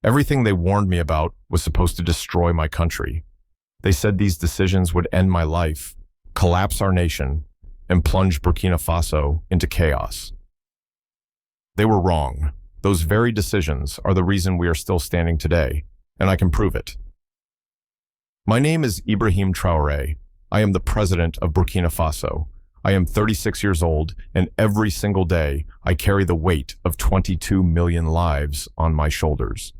Everything they warned me about was supposed to destroy my country. They said these decisions would end my life, collapse our nation, and plunge Burkina Faso into chaos. They were wrong. Those very decisions are the reason we are still standing today, and I can prove it. My name is Ibrahim Traoré. I am the president of Burkina Faso. I am 36 years old, and every single day I carry the weight of 22 million lives on my shoulders.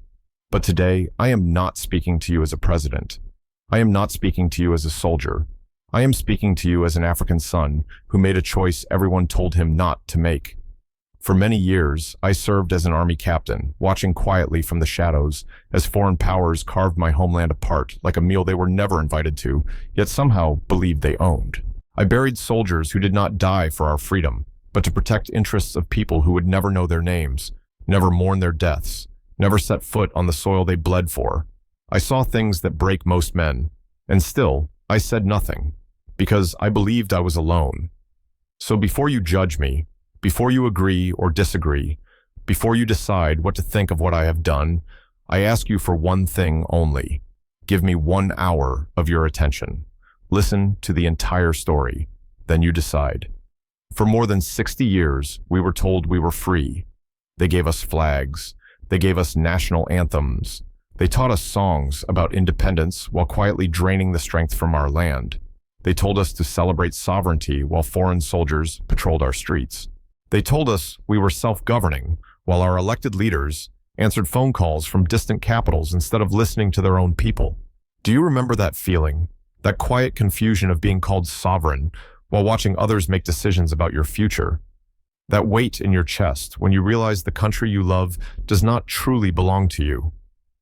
But today, I am not speaking to you as a president. I am not speaking to you as a soldier. I am speaking to you as an African son who made a choice everyone told him not to make. For many years, I served as an army captain, watching quietly from the shadows as foreign powers carved my homeland apart like a meal they were never invited to, yet somehow believed they owned. I buried soldiers who did not die for our freedom, but to protect interests of people who would never know their names, never mourn their deaths, never set foot on the soil they bled for. I saw things that break most men, and still, I said nothing, because I believed I was alone. So before you judge me, before you agree or disagree, before you decide what to think of what I have done, I ask you for one thing only. Give me 1 hour of your attention. Listen to the entire story, then you decide. For more than 60 years, we were told we were free. They gave us flags. They gave us national anthems. They taught us songs about independence while quietly draining the strength from our land. They told us to celebrate sovereignty while foreign soldiers patrolled our streets. They told us we were self-governing while our elected leaders answered phone calls from distant capitals instead of listening to their own people. Do you remember that feeling? That quiet confusion of being called sovereign while watching others make decisions about your future? That weight in your chest when you realize the country you love does not truly belong to you?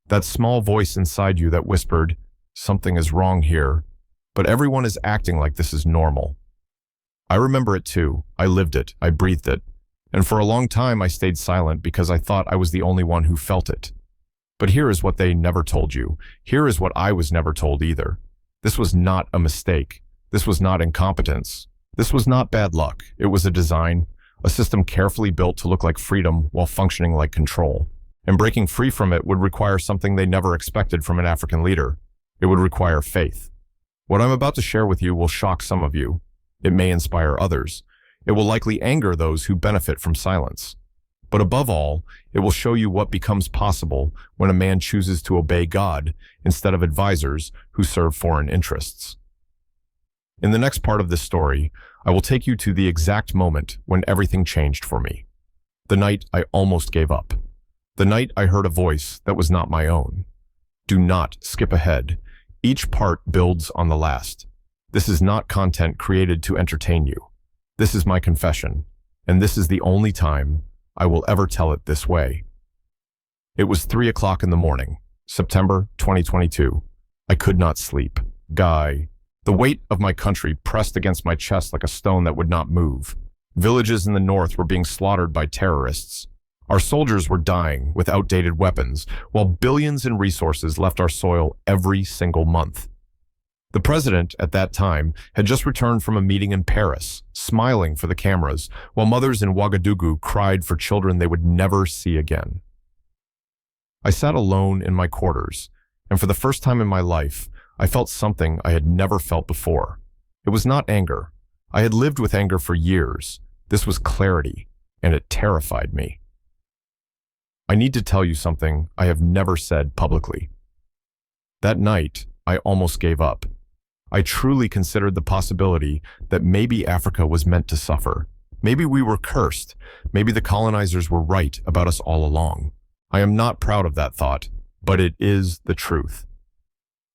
That small voice inside you that whispered, "Something is wrong here, but everyone is acting like this is normal." I remember it too. I lived it. I breathed it. And for a long time I stayed silent because I thought I was the only one who felt it. But here is what they never told you. Here is what I was never told either. This was not a mistake. This was not incompetence. This was not bad luck. It was a design, a system carefully built to look like freedom while functioning like control. And breaking free from it would require something they never expected from an African leader. It would require faith. What I'm about to share with you will shock some of you. It may inspire others. It will likely anger those who benefit from silence. But above all, it will show you what becomes possible when a man chooses to obey God instead of advisors who serve foreign interests. In the next part of this story, I will take you to the exact moment when everything changed for me. The night I almost gave up. The night I heard a voice that was not my own. Do not skip ahead. Each part builds on the last. This is not content created to entertain you. This is my confession, and this is the only time I will ever tell it this way. It was 3 o'clock in the morning, September 2022. I could not sleep. The weight of my country pressed against my chest like a stone that would not move. Villages in the north were being slaughtered by terrorists. Our soldiers were dying with outdated weapons, while billions in resources left our soil every single month. The president, at that time, had just returned from a meeting in Paris, smiling for the cameras, while mothers in Ouagadougou cried for children they would never see again. I sat alone in my quarters, and for the first time in my life, I felt something I had never felt before. It was not anger. I had lived with anger for years. This was clarity, and it terrified me. I need to tell you something I have never said publicly. That night, I almost gave up. I truly considered the possibility that maybe Africa was meant to suffer. Maybe we were cursed. Maybe the colonizers were right about us all along. I am not proud of that thought, but it is the truth.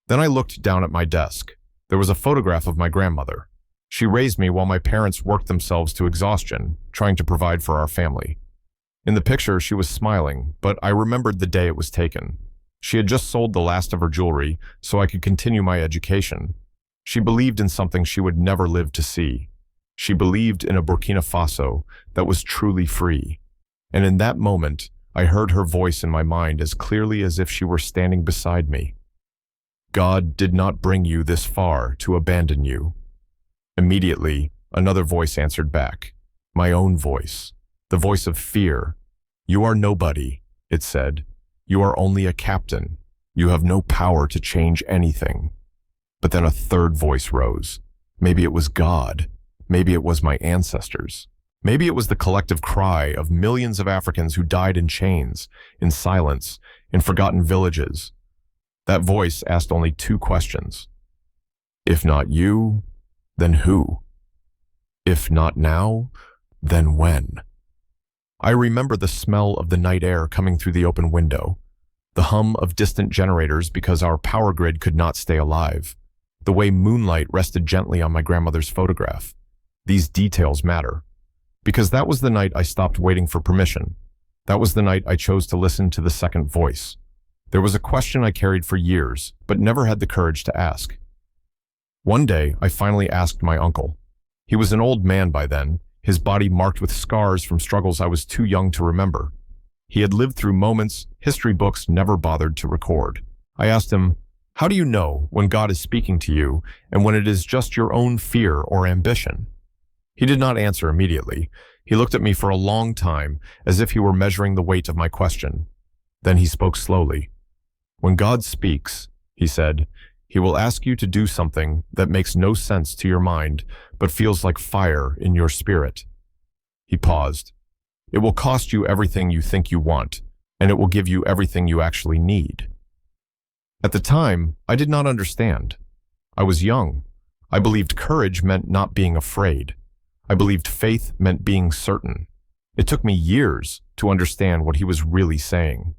Then I looked down at my desk. There was a photograph of my grandmother. She raised me while my parents worked themselves to exhaustion, trying to provide for our family. In the picture, she was smiling, but I remembered the day it was taken. She had just sold the last of her jewelry so I could continue my education. She believed in something she would never live to see. She believed in a Burkina Faso that was truly free. And in that moment, I heard her voice in my mind as clearly as if she were standing beside me. God did not bring you this far to abandon you. Immediately, another voice answered back. My own voice. The voice of fear. You are nobody, it said. You are only a captain. You have no power to change anything. But then a third voice rose. Maybe it was God. Maybe it was my ancestors. Maybe it was the collective cry of millions of Africans who died in chains, in silence, in forgotten villages. That voice asked only two questions. If not you, then who? If not now, then when? I remember the smell of the night air coming through the open window, the hum of distant generators because our power grid could not stay alive, the way moonlight rested gently on my grandmother's photograph. These details matter, because that was the night I stopped waiting for permission. That was the night I chose to listen to the second voice. There was a question I carried for years, but never had the courage to ask. One day, I finally asked my uncle. He was an old man by then, his body marked with scars from struggles I was too young to remember. He had lived through moments history books never bothered to record. I asked him, "How do you know when God is speaking to you and when it is just your own fear or ambition?" He did not answer immediately. He looked at me for a long time, as if he were measuring the weight of my question. Then he spoke slowly. "When God speaks," he said, "He will ask you to do something that makes no sense to your mind, but feels like fire in your spirit." He paused. "It will cost you everything you think you want, and it will give you everything you actually need." At the time, I did not understand. I was young. I believed courage meant not being afraid. I believed faith meant being certain. It took me years to understand what he was really saying.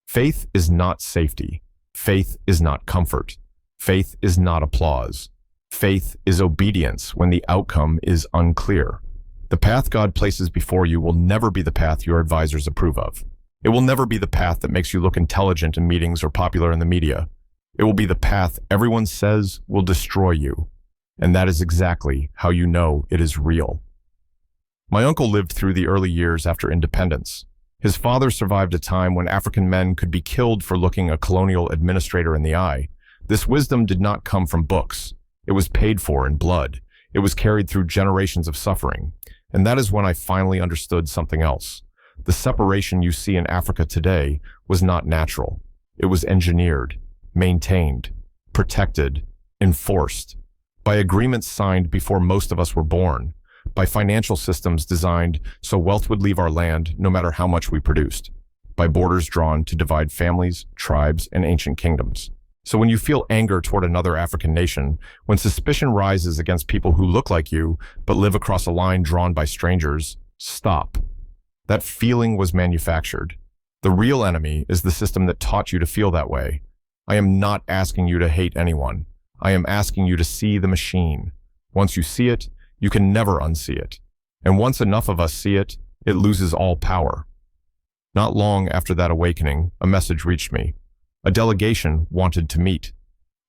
Faith is not safety. Faith is not comfort. Faith is not applause. Faith is obedience when the outcome is unclear. The path God places before you will never be the path your advisors approve of. It will never be the path that makes you look intelligent in meetings or popular in the media. It will be the path everyone says will destroy you. And that is exactly how you know it is real. My uncle lived through the early years after independence. His father survived a time when African men could be killed for looking a colonial administrator in the eye. This wisdom did not come from books. It was paid for in blood. It was carried through generations of suffering. And that is when I finally understood something else. The separation you see in Africa today was not natural. It was engineered, maintained, protected, enforced, by agreements signed before most of us were born, by financial systems designed so wealth would leave our land no matter how much we produced, by borders drawn to divide families, tribes, and ancient kingdoms. So when you feel anger toward another African nation, when suspicion rises against people who look like you but live across a line drawn by strangers, stop. That feeling was manufactured. The real enemy is the system that taught you to feel that way. I am not asking you to hate anyone. I am asking you to see the machine. Once you see it, you can never unsee it. And once enough of us see it, it loses all power. Not long after that awakening, a message reached me. A delegation wanted to meet.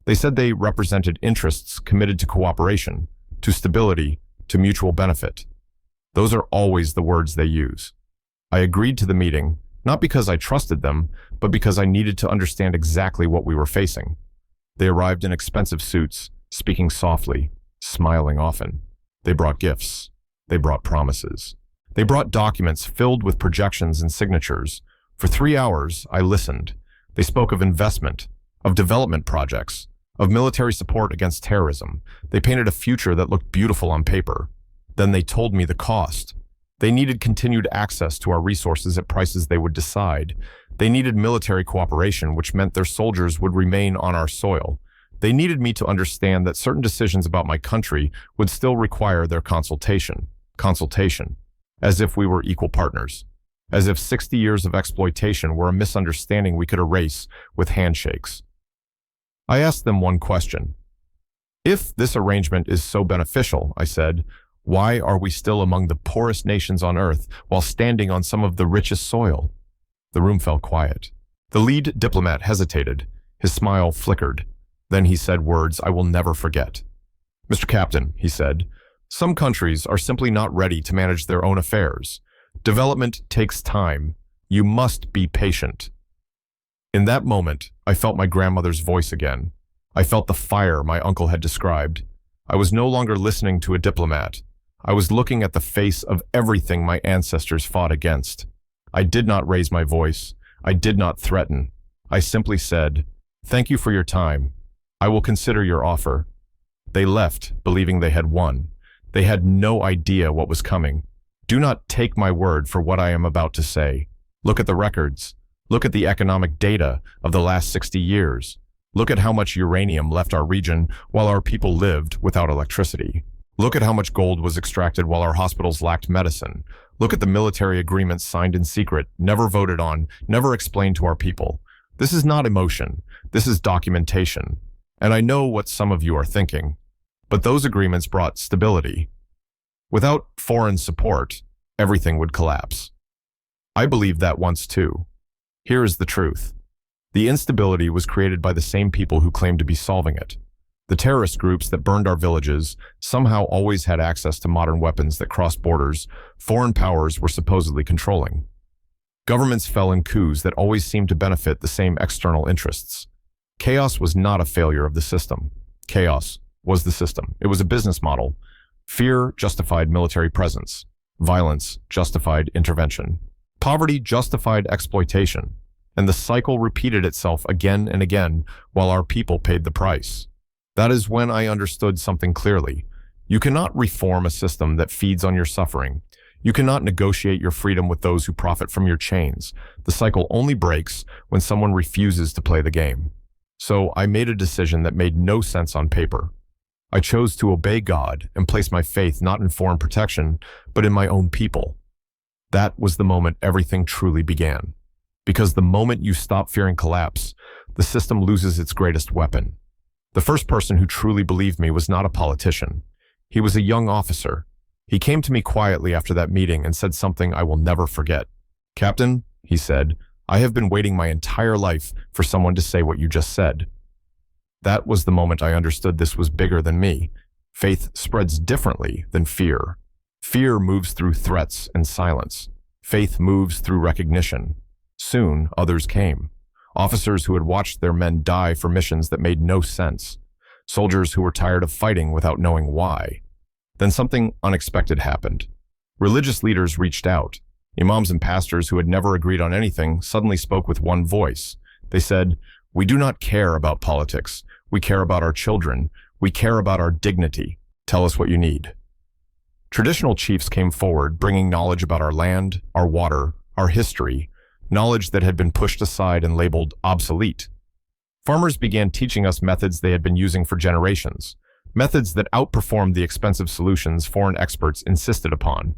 They said they represented interests committed to cooperation, to stability, to mutual benefit. Those are always the words they use. I agreed to the meeting, not because I trusted them, but because I needed to understand exactly what we were facing. They arrived in expensive suits, speaking softly, smiling often. They brought gifts. They brought promises. They brought documents filled with projections and signatures. For 3 hours, I listened. They spoke of investment, of development projects, of military support against terrorism. They painted a future that looked beautiful on paper. Then they told me the cost. They needed continued access to our resources at prices they would decide. They needed military cooperation, which meant their soldiers would remain on our soil. They needed me to understand that certain decisions about my country would still require their consultation, as if we were equal partners, as if 60 years of exploitation were a misunderstanding we could erase with handshakes. I asked them one question. If this arrangement is so beneficial, I said, why are we still among the poorest nations on earth while standing on some of the richest soil? The room fell quiet. The lead diplomat hesitated. His smile flickered. Then he said words I will never forget. "Mr. Captain," he said, "some countries are simply not ready to manage their own affairs. Development takes time. You must be patient." In that moment, I felt my grandmother's voice again. I felt the fire my uncle had described. I was no longer listening to a diplomat. I was looking at the face of everything my ancestors fought against. I did not raise my voice. I did not threaten. I simply said, "Thank you for your time. I will consider your offer." They left, believing they had won. They had no idea what was coming. Do not take my word for what I am about to say. Look at the records. Look at the economic data of the last 60 years. Look at how much uranium left our region while our people lived without electricity. Look at how much gold was extracted while our hospitals lacked medicine. Look at the military agreements signed in secret, never voted on, never explained to our people. This is not emotion. This is documentation. And I know what some of you are thinking. But those agreements brought stability. Without foreign support, everything would collapse. I believed that once too. Here is the truth. The instability was created by the same people who claimed to be solving it. The terrorist groups that burned our villages somehow always had access to modern weapons that crossed borders foreign powers were supposedly controlling. Governments fell in coups that always seemed to benefit the same external interests. Chaos was not a failure of the system. Chaos was the system. It was a business model. Fear justified military presence. Violence justified intervention. Poverty justified exploitation. And the cycle repeated itself again and again while our people paid the price. That is when I understood something clearly. You cannot reform a system that feeds on your suffering. You cannot negotiate your freedom with those who profit from your chains. The cycle only breaks when someone refuses to play the game. So I made a decision that made no sense on paper. I chose to obey God and place my faith not in foreign protection, but in my own people. That was the moment everything truly began. Because the moment you stop fearing collapse, the system loses its greatest weapon. The first person who truly believed me was not a politician. He was a young officer. He came to me quietly after that meeting and said something I will never forget. "Captain," he said, "I have been waiting my entire life for someone to say what you just said." That was the moment I understood this was bigger than me. Faith spreads differently than fear. Fear moves through threats and silence. Faith moves through recognition. Soon, others came. Officers who had watched their men die for missions that made no sense. Soldiers who were tired of fighting without knowing why. Then something unexpected happened. Religious leaders reached out. Imams and pastors who had never agreed on anything suddenly spoke with one voice. They said, "We do not care about politics. We care about our children. We care about our dignity. Tell us what you need." Traditional chiefs came forward, bringing knowledge about our land, our water, our history, knowledge that had been pushed aside and labeled obsolete. Farmers began teaching us methods they had been using for generations, methods that outperformed the expensive solutions foreign experts insisted upon.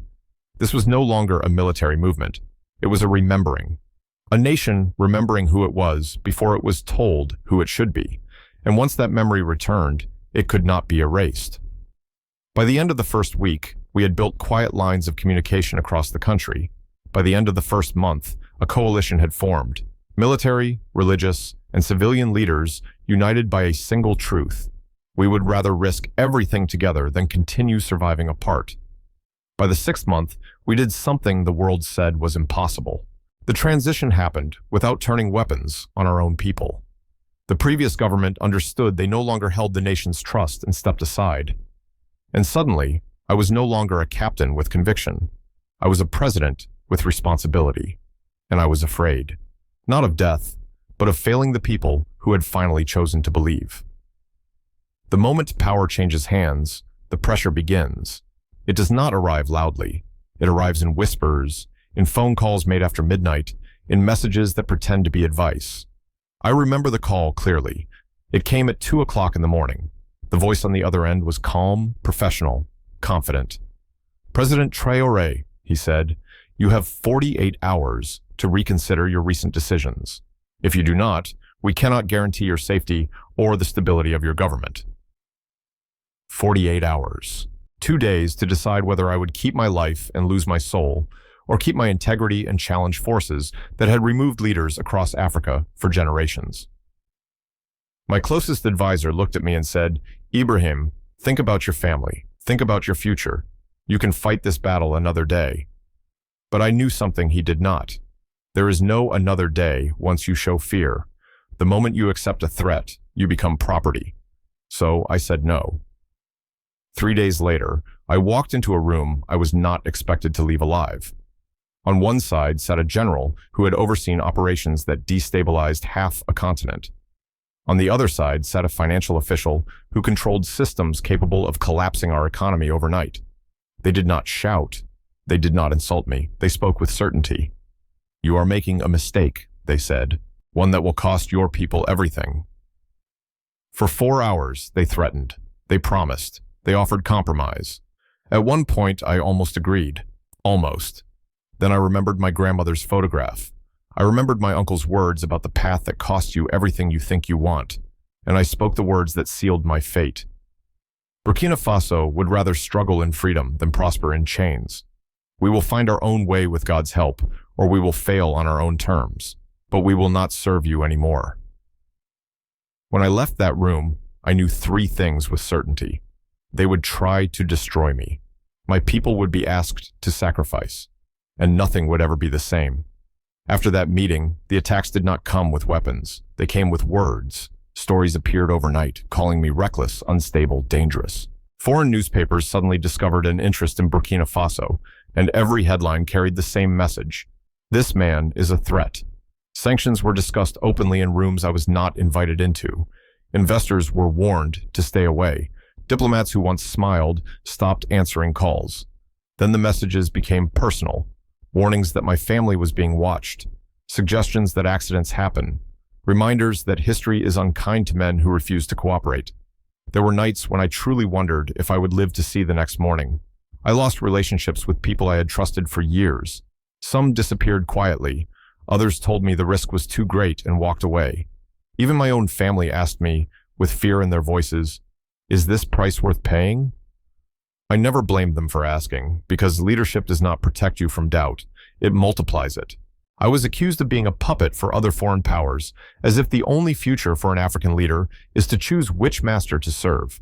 This was no longer a military movement. It was a remembering. A nation remembering who it was before it was told who it should be. And once that memory returned, it could not be erased. By the end of the first week, we had built quiet lines of communication across the country. By the end of the first month, a coalition had formed. Military, religious, and civilian leaders united by a single truth. We would rather risk everything together than continue surviving apart. By the 6th month, we did something the world said was impossible. The transition happened without turning weapons on our own people. The previous government understood they no longer held the nation's trust and stepped aside. And suddenly, I was no longer a captain with conviction. I was a president with responsibility. And I was afraid. Not of death, but of failing the people who had finally chosen to believe. The moment power changes hands, the pressure begins. It does not arrive loudly. It arrives in whispers, in phone calls made after midnight, in messages that pretend to be advice. I remember the call clearly. It came at 2 o'clock in the morning. The voice on the other end was calm, professional, confident. "President Traoré," he said, "you have 48 hours to reconsider your recent decisions. If you do not, we cannot guarantee your safety or the stability of your government." 48 hours. 2 days to decide whether I would keep my life and lose my soul, or keep my integrity and challenge forces that had removed leaders across Africa for generations. My closest advisor looked at me and said, "Ibrahim, think about your family. Think about your future. You can fight this battle another day." But I knew something he did not. There is no another day once you show fear. The moment you accept a threat, you become property. So I said no. 3 days later, I walked into a room I was not expected to leave alive. On one side sat a general who had overseen operations that destabilized half a continent. On the other side sat a financial official who controlled systems capable of collapsing our economy overnight. They did not shout. They did not insult me. They spoke with certainty. "You are making a mistake," they said, "one that will cost your people everything." For 4 hours, they threatened. They promised. They offered compromise. At one point, I almost agreed. Almost. Then I remembered my grandmother's photograph. I remembered my uncle's words about the path that costs you everything you think you want, and I spoke the words that sealed my fate. Burkina Faso would rather struggle in freedom than prosper in chains. We will find our own way with God's help, or we will fail on our own terms, but we will not serve you anymore. When I left that room, I knew 3 things with certainty. They would try to destroy me. My people would be asked to sacrifice, and nothing would ever be the same. After that meeting, the attacks did not come with weapons. They came with words. Stories appeared overnight, calling me reckless, unstable, dangerous. Foreign newspapers suddenly discovered an interest in Burkina Faso, and every headline carried the same message. This man is a threat. Sanctions were discussed openly in rooms I was not invited into. Investors were warned to stay away. Diplomats who once smiled stopped answering calls. Then the messages became personal. Warnings that my family was being watched. Suggestions that accidents happen. Reminders that history is unkind to men who refuse to cooperate. There were nights when I truly wondered if I would live to see the next morning. I lost relationships with people I had trusted for years. Some disappeared quietly. Others told me the risk was too great and walked away. Even my own family asked me, with fear in their voices, "Is this price worth paying?" I never blamed them for asking, because leadership does not protect you from doubt. It multiplies it. I was accused of being a puppet for other foreign powers, as if the only future for an African leader is to choose which master to serve.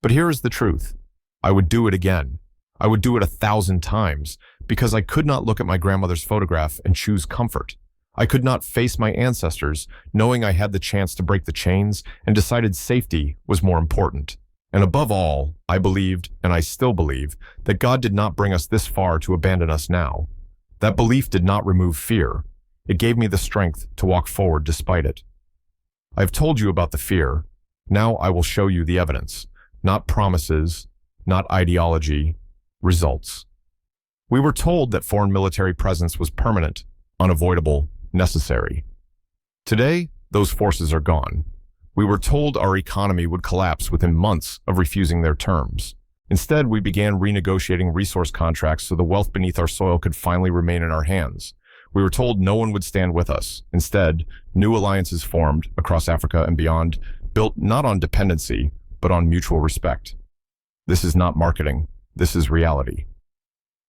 But here is the truth. I would do it again. I would do it 1,000 times, because I could not look at my grandmother's photograph and choose comfort. I could not face my ancestors, knowing I had the chance to break the chains and decided safety was more important. And above all, I believed, and I still believe, that God did not bring us this far to abandon us now. That belief did not remove fear. It gave me the strength to walk forward despite it. I have told you about the fear. Now I will show you the evidence. Not promises, not ideology, results. We were told that foreign military presence was permanent, unavoidable, necessary. Today, those forces are gone. We were told our economy would collapse within months of refusing their terms. Instead, we began renegotiating resource contracts so the wealth beneath our soil could finally remain in our hands. We were told no one would stand with us. Instead, new alliances formed across Africa and beyond, built not on dependency, but on mutual respect. This is not marketing. This is reality.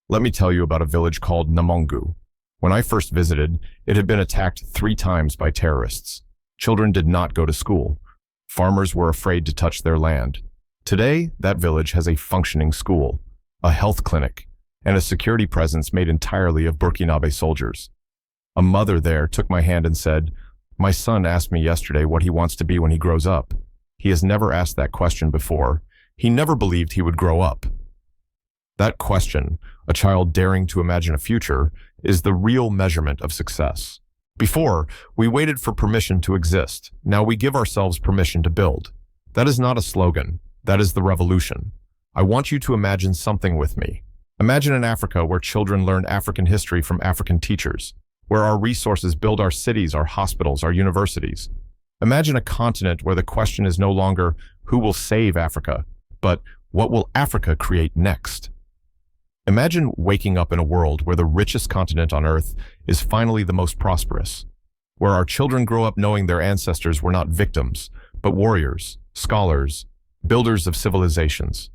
Let me tell you about a village called Namongu. When I first visited, it had been attacked 3 times by terrorists. Children did not go to school. Farmers were afraid to touch their land. Today, that village has a functioning school, a health clinic, and a security presence made entirely of Burkinabe soldiers. A mother there took my hand and said, "My son asked me yesterday what he wants to be when he grows up. He has never asked that question before. He never believed he would grow up." That question, a child daring to imagine a future, is the real measurement of success. Before, we waited for permission to exist. Now we give ourselves permission to build. That is not a slogan. That is the revolution. I want you to imagine something with me. Imagine an Africa where children learn African history from African teachers, where our resources build our cities, our hospitals, our universities. Imagine a continent where the question is no longer who will save Africa, but what will Africa create next? Imagine waking up in a world where the richest continent on Earth is finally the most prosperous, where our children grow up knowing their ancestors were not victims, but warriors, scholars, builders of civilizations.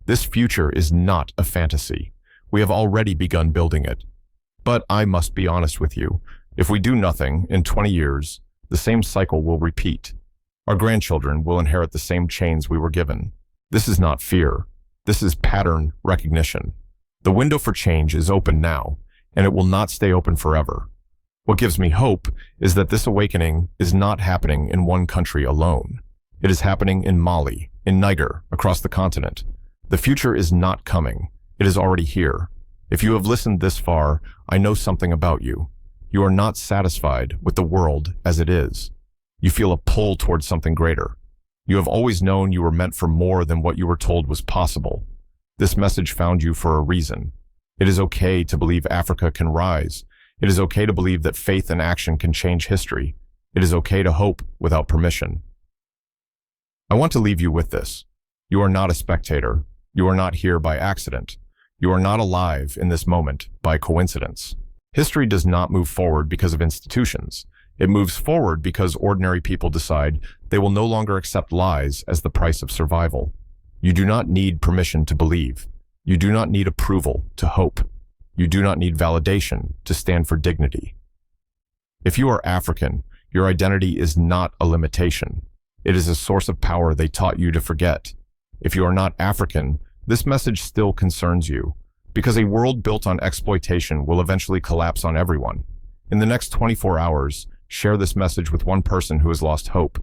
This future is not a fantasy. We have already begun building it. But I must be honest with you. If we do nothing, in 20 years, the same cycle will repeat. Our grandchildren will inherit the same chains we were given. This is not fear. This is pattern recognition. The window for change is open now, and it will not stay open forever. What gives me hope is that this awakening is not happening in one country alone. It is happening in Mali, in Niger, across the continent. The future is not coming. It is already here. If you have listened this far, I know something about you. You are not satisfied with the world as it is. You feel a pull towards something greater. You have always known you were meant for more than what you were told was possible. This message found you for a reason. It is okay to believe Africa can rise. It is okay to believe that faith and action can change history. It is okay to hope without permission. I want to leave you with this. You are not a spectator. You are not here by accident. You are not alive in this moment by coincidence. History does not move forward because of institutions. It moves forward because ordinary people decide they will no longer accept lies as the price of survival. You do not need permission to believe. You do not need approval to hope. You do not need validation to stand for dignity. If you are African, your identity is not a limitation. It is a source of power they taught you to forget. If you are not African, this message still concerns you, because a world built on exploitation will eventually collapse on everyone. In the next 24 hours, share this message with one person who has lost hope.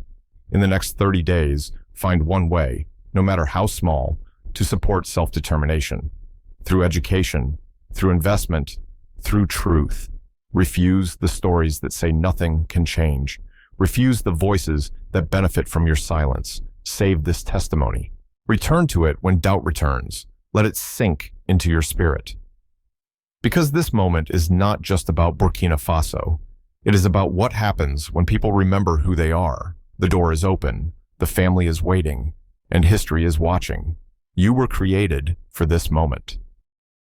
In the next 30 days, find one way, no matter how small, to support self-determination. Through education, through investment, through truth. Refuse the stories that say nothing can change. Refuse the voices that benefit from your silence. Save this testimony. Return to it when doubt returns. Let it sink into your spirit. Because this moment is not just about Burkina Faso. It is about what happens when people remember who they are. The door is open, the family is waiting, and history is watching. You were created for this moment.